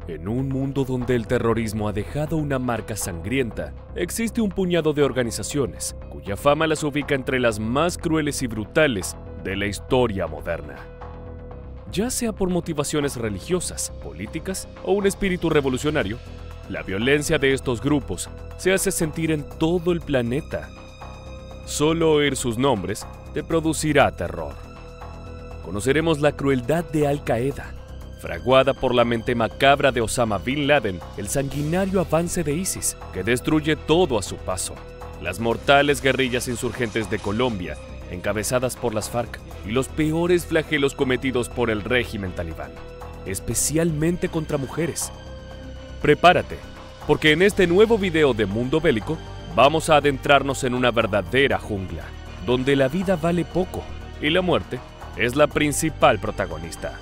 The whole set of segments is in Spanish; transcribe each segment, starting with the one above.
En un mundo donde el terrorismo ha dejado una marca sangrienta, existe un puñado de organizaciones cuya fama las ubica entre las más crueles y brutales de la historia moderna. Ya sea por motivaciones religiosas, políticas o un espíritu revolucionario, la violencia de estos grupos se hace sentir en todo el planeta. Solo oír sus nombres te producirá terror. Conoceremos la crueldad de Al-Qaeda, fraguada por la mente macabra de Osama Bin Laden, el sanguinario avance de ISIS, que destruye todo a su paso. Las mortales guerrillas insurgentes de Colombia, encabezadas por las FARC, y los peores flagelos cometidos por el régimen talibán, especialmente contra mujeres. Prepárate, porque en este nuevo video de Mundo Bélico vamos a adentrarnos en una verdadera jungla, donde la vida vale poco y la muerte es la principal protagonista.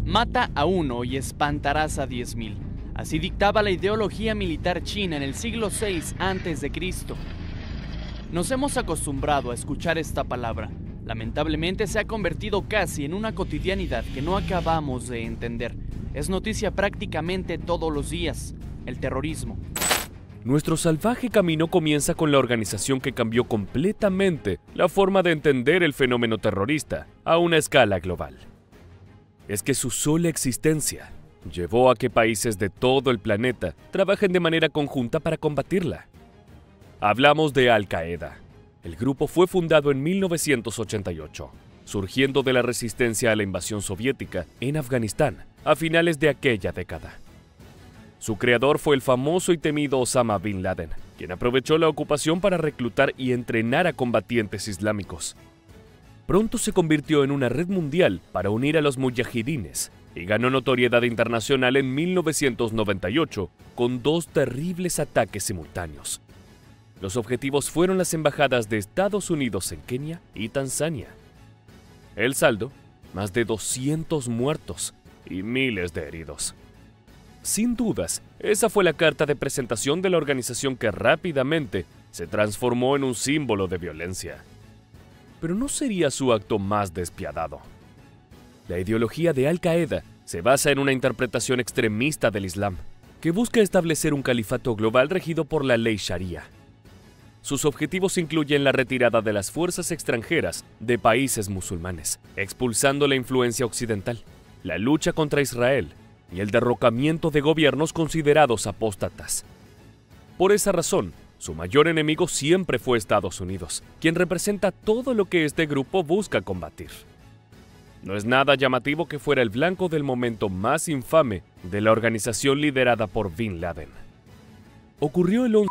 Mata a uno y espantarás a 10,000. Así dictaba la ideología militar china en el siglo VI a.C. Nos hemos acostumbrado a escuchar esta palabra. Lamentablemente se ha convertido casi en una cotidianidad que no acabamos de entender. Es noticia prácticamente todos los días: el terrorismo. Nuestro salvaje camino comienza con la organización que cambió completamente la forma de entender el fenómeno terrorista a una escala global. Es que su sola existencia llevó a que países de todo el planeta trabajen de manera conjunta para combatirla. Hablamos de Al-Qaeda. El grupo fue fundado en 1988, surgiendo de la resistencia a la invasión soviética en Afganistán a finales de aquella década. Su creador fue el famoso y temido Osama Bin Laden, quien aprovechó la ocupación para reclutar y entrenar a combatientes islámicos. Pronto se convirtió en una red mundial para unir a los muyahidines y ganó notoriedad internacional en 1998 con dos terribles ataques simultáneos. Los objetivos fueron las embajadas de Estados Unidos en Kenia y Tanzania. El saldo: más de 200 muertos y miles de heridos. Sin dudas, esa fue la carta de presentación de la organización que rápidamente se transformó en un símbolo de violencia. Pero no sería su acto más despiadado. La ideología de Al-Qaeda se basa en una interpretación extremista del Islam, que busca establecer un califato global regido por la ley Sharia. Sus objetivos incluyen la retirada de las fuerzas extranjeras de países musulmanes, expulsando la influencia occidental, la lucha contra Israel y el derrocamiento de gobiernos considerados apóstatas. Por esa razón, su mayor enemigo siempre fue Estados Unidos, quien representa todo lo que este grupo busca combatir. No es nada llamativo que fuera el blanco del momento más infame de la organización liderada por Bin Laden. Ocurrió el 11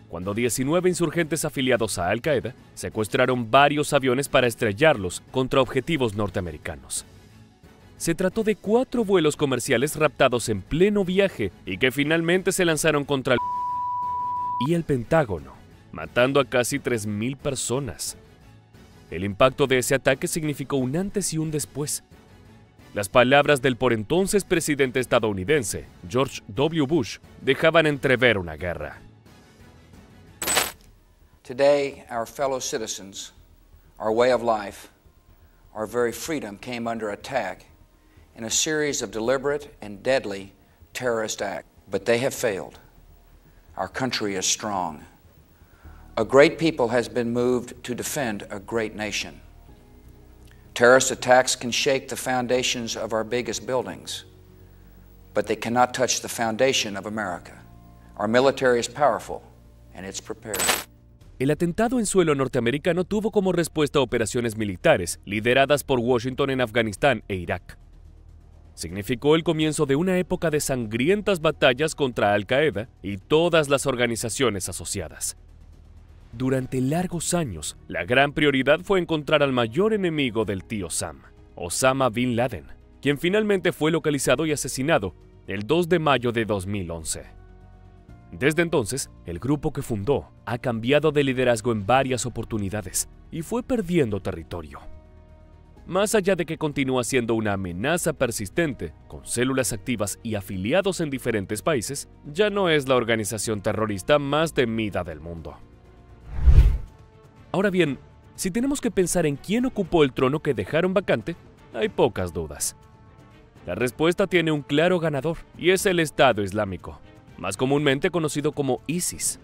cuando 19 insurgentes afiliados a Al-Qaeda secuestraron varios aviones para estrellarlos contra objetivos norteamericanos. Se trató de 4 vuelos comerciales raptados en pleno viaje y que finalmente se lanzaron contra el Pentágono, matando a casi 3,000 personas. El impacto de ese ataque significó un antes y un después. Las palabras del por entonces presidente estadounidense, George W. Bush, dejaban entrever una guerra. Today, our fellow citizens, our way of life, our very freedom came under attack in a series of deliberate and deadly terrorist acts. But they have failed. Our country is strong. A great people has been moved to defend a great nation. Terrorist attacks can shake the foundations of our biggest buildings, but they cannot touch the foundation of America. Our military is powerful, and it's prepared. El atentado en suelo norteamericano tuvo como respuesta operaciones militares lideradas por Washington en Afganistán e Irak. Significó el comienzo de una época de sangrientas batallas contra Al-Qaeda y todas las organizaciones asociadas. Durante largos años, la gran prioridad fue encontrar al mayor enemigo del tío Sam, Osama Bin Laden, quien finalmente fue localizado y asesinado el 2 de mayo de 2011. Desde entonces, el grupo que fundó ha cambiado de liderazgo en varias oportunidades y fue perdiendo territorio. Más allá de que continúa siendo una amenaza persistente, con células activas y afiliados en diferentes países, ya no es la organización terrorista más temida del mundo. Ahora bien, Si tenemos que pensar en quién ocupó el trono que dejaron vacante, hay pocas dudas. La respuesta tiene un claro ganador, y es el Estado Islámico, más comúnmente conocido como ISIS.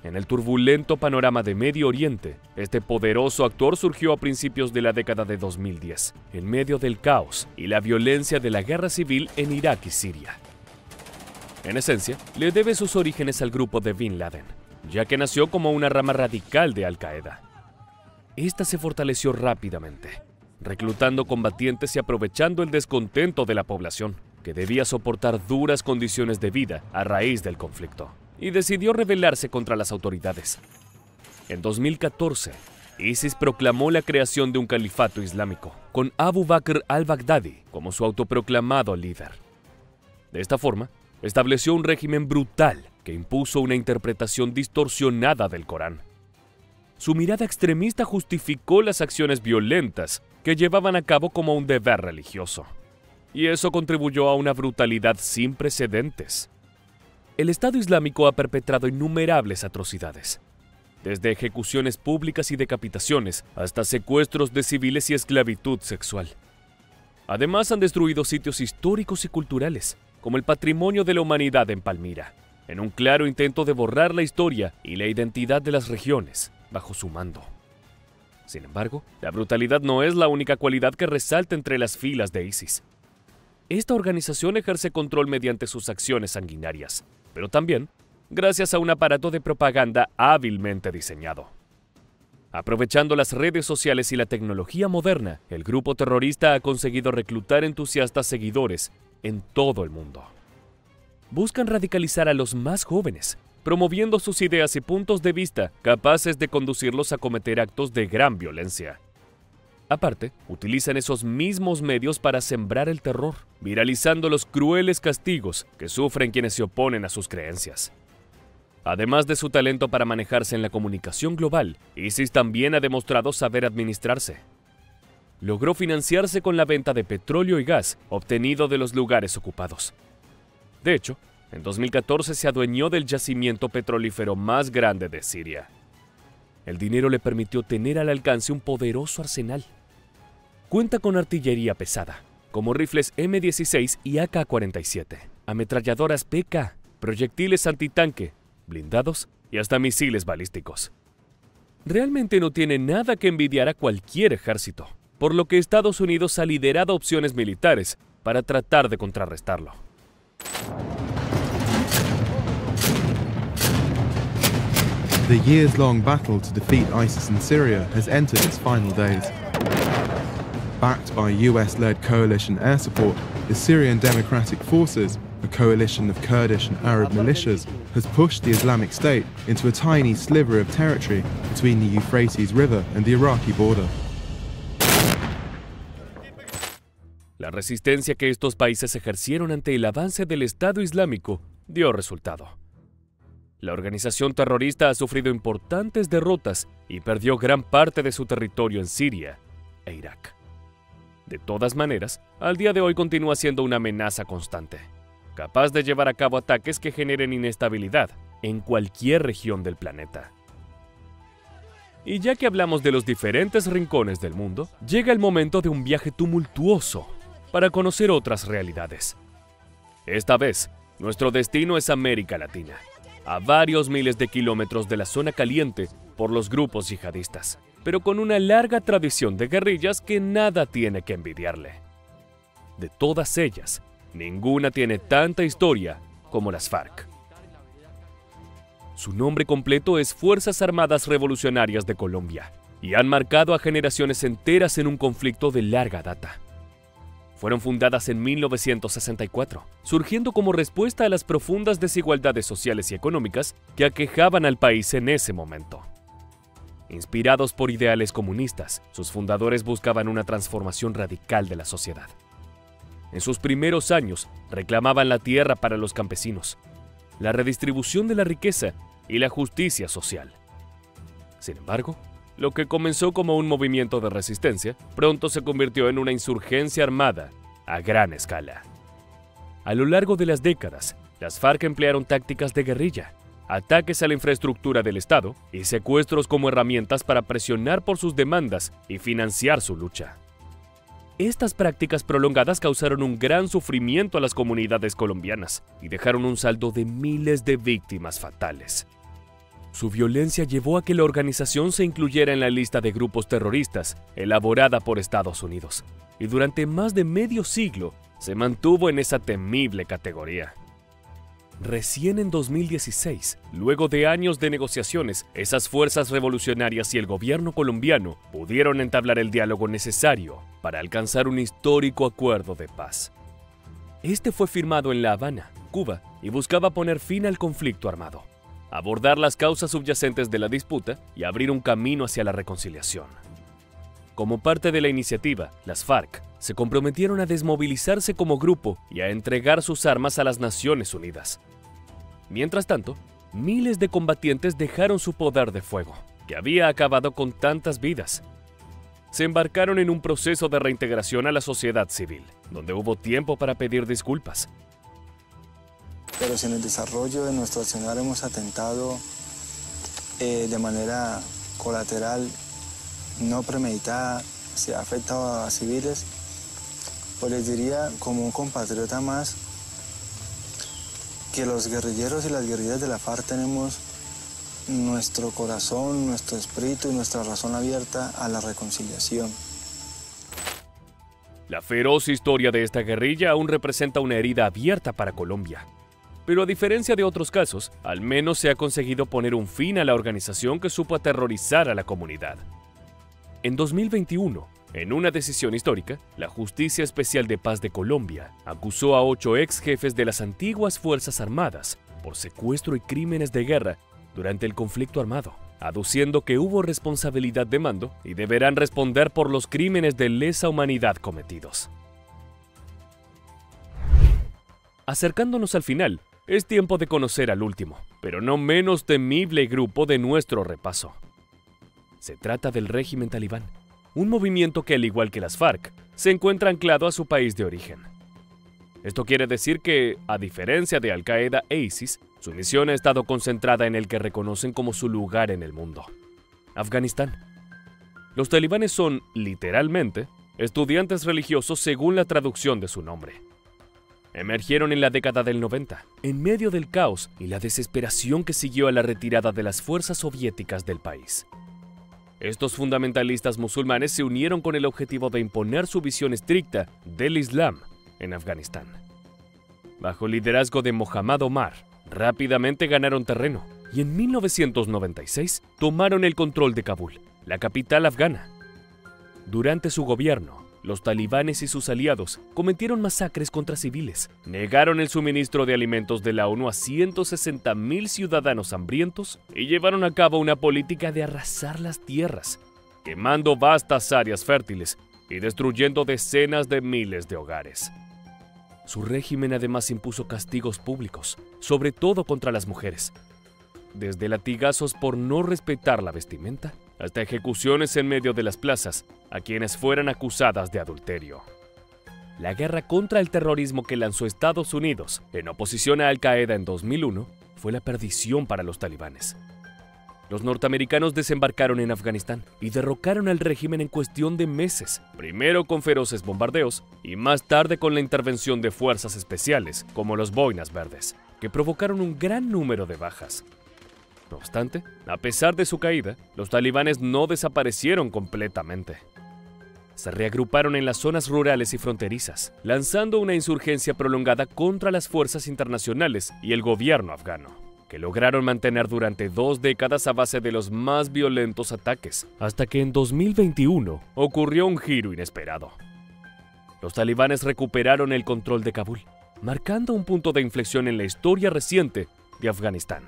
En el turbulento panorama de Medio Oriente, este poderoso actor surgió a principios de la década de 2010, en medio del caos y la violencia de la guerra civil en Irak y Siria. En esencia, le debe sus orígenes al grupo de Bin Laden, ya que nació como una rama radical de Al-Qaeda. Esta se fortaleció rápidamente, reclutando combatientes y aprovechando el descontento de la población, que debía soportar duras condiciones de vida a raíz del conflicto, y decidió rebelarse contra las autoridades. En 2014, ISIS proclamó la creación de un califato islámico, con Abu Bakr al-Baghdadi como su autoproclamado líder. De esta forma, estableció un régimen brutal que impuso una interpretación distorsionada del Corán. Su mirada extremista justificó las acciones violentas que llevaban a cabo como un deber religioso, y eso contribuyó a una brutalidad sin precedentes. El Estado Islámico ha perpetrado innumerables atrocidades, desde ejecuciones públicas y decapitaciones hasta secuestros de civiles y esclavitud sexual. Además, han destruido sitios históricos y culturales, como el patrimonio de la humanidad en Palmira, en un claro intento de borrar la historia y la identidad de las regiones bajo su mando. Sin embargo, la brutalidad no es la única cualidad que resalta entre las filas de ISIS. Esta organización ejerce control mediante sus acciones sanguinarias, pero también gracias a un aparato de propaganda hábilmente diseñado. Aprovechando las redes sociales y la tecnología moderna, el grupo terrorista ha conseguido reclutar entusiastas seguidores en todo el mundo. Buscan radicalizar a los más jóvenes, promoviendo sus ideas y puntos de vista capaces de conducirlos a cometer actos de gran violencia. Aparte, utilizan esos mismos medios para sembrar el terror, viralizando los crueles castigos que sufren quienes se oponen a sus creencias. Además de su talento para manejarse en la comunicación global, ISIS también ha demostrado saber administrarse. Logró financiarse con la venta de petróleo y gas obtenido de los lugares ocupados. De hecho, en 2014 se adueñó del yacimiento petrolífero más grande de Siria. El dinero le permitió tener al alcance un poderoso arsenal. Cuenta con artillería pesada, como rifles M16 y AK-47, ametralladoras PK, proyectiles antitanque, blindados y hasta misiles balísticos. Realmente no tiene nada que envidiar a cualquier ejército, por lo que Estados Unidos ha liderado opciones militares para tratar de contrarrestarlo. The years-long battle to defeat ISIS in Syria has entered its final days. Backed by US-led coalition air support, the Syrian Democratic Forces, a coalition of Kurdish and Arab militias, has pushed the Islamic State into a tiny sliver of territory between the Euphrates River and the Iraqi border. La resistencia que estos países ejercieron ante el avance del Estado Islámico dio resultado. La organización terrorista ha sufrido importantes derrotas y perdió gran parte de su territorio en Siria e Irak. De todas maneras, al día de hoy continúa siendo una amenaza constante, capaz de llevar a cabo ataques que generen inestabilidad en cualquier región del planeta. Y ya que hablamos de los diferentes rincones del mundo, llega el momento de un viaje tumultuoso para conocer otras realidades. Esta vez, nuestro destino es América Latina, a varios miles de kilómetros de la zona caliente por los grupos yihadistas, pero con una larga tradición de guerrillas que nada tiene que envidiarle. De todas ellas, ninguna tiene tanta historia como las FARC. Su nombre completo es Fuerzas Armadas Revolucionarias de Colombia, y han marcado a generaciones enteras en un conflicto de larga data. Fueron fundadas en 1964, surgiendo como respuesta a las profundas desigualdades sociales y económicas que aquejaban al país en ese momento. Inspirados por ideales comunistas, sus fundadores buscaban una transformación radical de la sociedad. En sus primeros años, reclamaban la tierra para los campesinos, la redistribución de la riqueza y la justicia social. Sin embargo, lo que comenzó como un movimiento de resistencia, pronto se convirtió en una insurgencia armada a gran escala. A lo largo de las décadas, las FARC emplearon tácticas de guerrilla, ataques a la infraestructura del Estado y secuestros como herramientas para presionar por sus demandas y financiar su lucha. Estas prácticas prolongadas causaron un gran sufrimiento a las comunidades colombianas y dejaron un saldo de miles de víctimas fatales. Su violencia llevó a que la organización se incluyera en la lista de grupos terroristas elaborada por Estados Unidos, y durante más de medio siglo se mantuvo en esa temible categoría. Recién en 2016, luego de años de negociaciones, esas fuerzas revolucionarias y el gobierno colombiano pudieron entablar el diálogo necesario para alcanzar un histórico acuerdo de paz. Este fue firmado en La Habana, Cuba, y buscaba poner fin al conflicto armado, abordar las causas subyacentes de la disputa y abrir un camino hacia la reconciliación. Como parte de la iniciativa, las FARC se comprometieron a desmovilizarse como grupo y a entregar sus armas a las Naciones Unidas. Mientras tanto, miles de combatientes dejaron su poder de fuego, que había acabado con tantas vidas. Se embarcaron en un proceso de reintegración a la sociedad civil, donde hubo tiempo para pedir disculpas. Pero si en el desarrollo de nuestro accionar hemos atentado de manera colateral, no premeditada, se ha afectado a civiles, pues les diría como un compatriota más que los guerrilleros y las guerrillas de la FARC tenemos nuestro corazón, nuestro espíritu y nuestra razón abierta a la reconciliación. La feroz historia de esta guerrilla aún representa una herida abierta para Colombia. Pero a diferencia de otros casos, al menos se ha conseguido poner un fin a la organización que supo aterrorizar a la comunidad. En 2021, en una decisión histórica, la Justicia Especial de Paz de Colombia acusó a 8 ex jefes de las antiguas Fuerzas Armadas por secuestro y crímenes de guerra durante el conflicto armado, aduciendo que hubo responsabilidad de mando y deberán responder por los crímenes de lesa humanidad cometidos. Acercándonos al final, es tiempo de conocer al último, pero no menos temible grupo de nuestro repaso. Se trata del régimen talibán, un movimiento que, al igual que las FARC, se encuentra anclado a su país de origen. Esto quiere decir que, a diferencia de Al-Qaeda e ISIS, su misión ha estado concentrada en el que reconocen como su lugar en el mundo: Afganistán. Los talibanes son, literalmente, estudiantes religiosos según la traducción de su nombre. Emergieron en la década del 90, en medio del caos y la desesperación que siguió a la retirada de las fuerzas soviéticas del país. Estos fundamentalistas musulmanes se unieron con el objetivo de imponer su visión estricta del Islam en Afganistán. Bajo el liderazgo de Mohammad Omar, rápidamente ganaron terreno y en 1996 tomaron el control de Kabul, la capital afgana. Durante su gobierno, los talibanes y sus aliados cometieron masacres contra civiles, negaron el suministro de alimentos de la ONU a 160.000 ciudadanos hambrientos y llevaron a cabo una política de arrasar las tierras, quemando vastas áreas fértiles y destruyendo decenas de miles de hogares. Su régimen además impuso castigos públicos, sobre todo contra las mujeres, desde latigazos por no respetar la vestimenta hasta ejecuciones en medio de las plazas a quienes fueran acusadas de adulterio. La guerra contra el terrorismo que lanzó Estados Unidos en oposición a Al-Qaeda en 2001 fue la perdición para los talibanes. Los norteamericanos desembarcaron en Afganistán y derrocaron al régimen en cuestión de meses, primero con feroces bombardeos y más tarde con la intervención de fuerzas especiales como los Boinas Verdes, que provocaron un gran número de bajas. No obstante, a pesar de su caída, los talibanes no desaparecieron completamente. Se reagruparon en las zonas rurales y fronterizas, lanzando una insurgencia prolongada contra las fuerzas internacionales y el gobierno afgano, que lograron mantener durante 2 décadas a base de los más violentos ataques, hasta que en 2021 ocurrió un giro inesperado. Los talibanes recuperaron el control de Kabul, marcando un punto de inflexión en la historia reciente de Afganistán.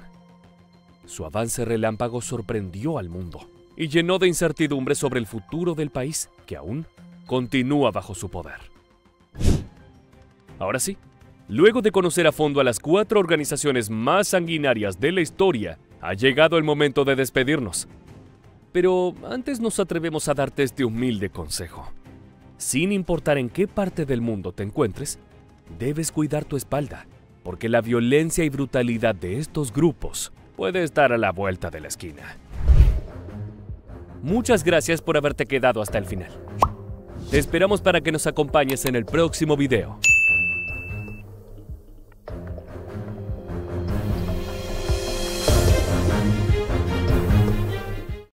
Su avance relámpago sorprendió al mundo y llenó de incertidumbre sobre el futuro del país, que aún continúa bajo su poder. Ahora sí, luego de conocer a fondo a las 4 organizaciones más sanguinarias de la historia, ha llegado el momento de despedirnos. Pero antes nos atrevemos a darte este humilde consejo. Sin importar en qué parte del mundo te encuentres, debes cuidar tu espalda, porque la violencia y brutalidad de estos grupos puede estar a la vuelta de la esquina. Muchas gracias por haberte quedado hasta el final. Te esperamos para que nos acompañes en el próximo video.